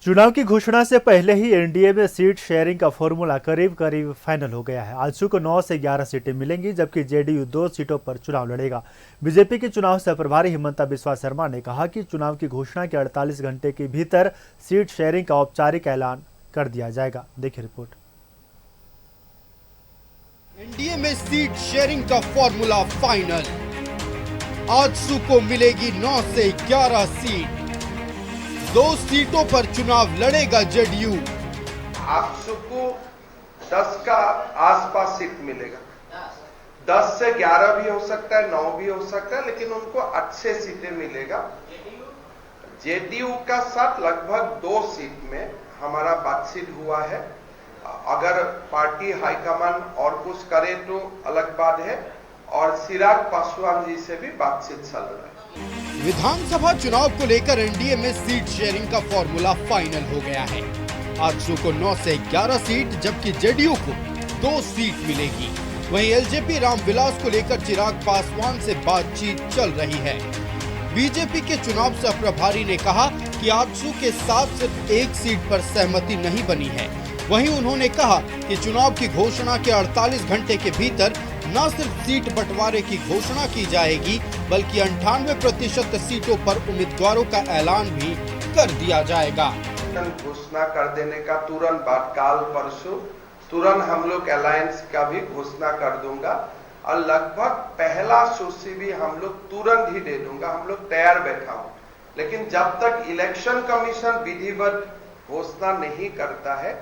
चुनाव की घोषणा से पहले ही एनडीए में सीट शेयरिंग का फॉर्मूला करीब करीब फाइनल हो गया है। आजसू को 9 से 11 सीटें मिलेंगी, जबकि जेडीयू 2 सीटों पर चुनाव लड़ेगा। बीजेपी के चुनाव सह प्रभारी हिमंता बिस्वा शर्मा ने कहा कि चुनाव की घोषणा के 48 घंटे के भीतर सीट शेयरिंग का औपचारिक ऐलान कर दिया जाएगा। देखिए रिपोर्ट। एनडीए में सीट शेयरिंग का फॉर्मूला फाइनल। आजसू को मिलेगी 9 से 11 सीट। 2 सीटों पर चुनाव लड़ेगा जेडीयू। आजसू को 10 का आसपास सीट मिलेगा। 10 से 11 भी हो सकता है, 9 भी हो सकता है, लेकिन उनको अच्छे सीटें मिलेगा। जेडीयू का साथ लगभग 2 सीट में हमारा बातचीत हुआ है। अगर पार्टी हाईकमान और कुछ करे तो अलग बात है, और चिराग पासवान जी से भी बातचीत चल रहा है। विधानसभा चुनाव को लेकर एनडीए में सीट शेयरिंग का फॉर्मूला फाइनल हो गया है। आजसू को 9 से 11 सीट, जबकि जेडीयू को 2 सीट मिलेगी। वहीं एलजेपी रामविलास को लेकर चिराग पासवान से बातचीत चल रही है। बीजेपी के चुनाव सह प्रभारी ने कहा कि आजसू के साथ सिर्फ 1 सीट पर सहमति नहीं बनी है। वहीं उन्होंने कहा कि चुनाव की घोषणा के 48 घंटे के भीतर न सिर्फ सीट बंटवारे की घोषणा की जाएगी, बल्कि 98% सीटों पर उम्मीदवारों का ऐलान भी कर दिया जाएगा। घोषणा कर देने का तुरंत बाद काल परसों तुरंत हम लोग अलायंस का भी घोषणा कर दूंगा, और लगभग पहला सूची भी हम लोग तुरंत ही दे दूंगा। हम लोग तैयार बैठा हूं, लेकिन जब तक इलेक्शन कमीशन विधिवत घोषणा नहीं करता है,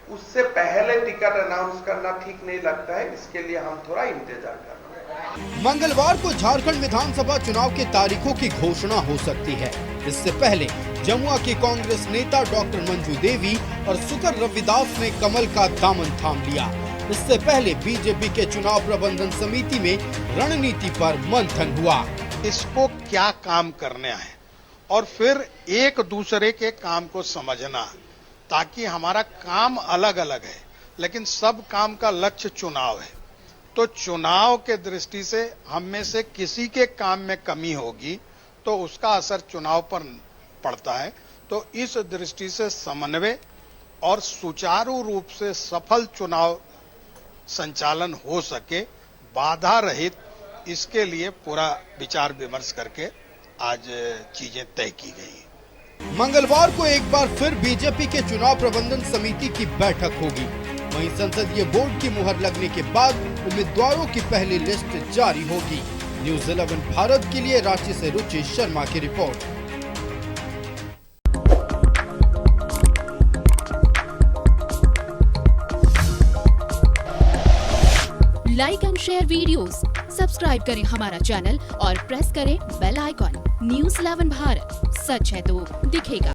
उससे पहले टिकट अनाउंस करना ठीक नहीं लगता है। इसके लिए हम थोड़ा इंतजार कर रहे हैं। मंगलवार को झारखंड विधानसभा चुनाव की तारीखों की घोषणा हो सकती है। इससे पहले जमुआ की कांग्रेस नेता डॉक्टर मंजू देवी और सुकर रविदास ने कमल का दामन थाम लिया। इससे पहले बीजेपी के चुनाव प्रबंधन समिति में रणनीति पर मंथन हुआ। इसको क्या काम करना है और फिर एक दूसरे के काम को समझना, ताकि हमारा काम अलग अलग है, लेकिन सब काम का लक्ष्य चुनाव है। तो चुनाव के दृष्टि से हम में से किसी के काम में कमी होगी तो उसका असर चुनाव पर पड़ता है। तो इस दृष्टि से समन्वय और सुचारू रूप से सफल चुनाव संचालन हो सके, बाधा रहित, इसके लिए पूरा विचार विमर्श करके आज चीजें तय की गई। मंगलवार को एक बार फिर बीजेपी के चुनाव प्रबंधन समिति की बैठक होगी। वहीं संसदीय बोर्ड की मुहर लगने के बाद उम्मीदवारों की पहली लिस्ट जारी होगी। न्यूज़ 11 भारत के लिए रांची से रुचि शर्मा की report. Like and share videos, subscribe करें हमारा चैनल और प्रेस करें बेल आइकॉन। न्यूज़ 11 भारत, सच है तो दिखेगा।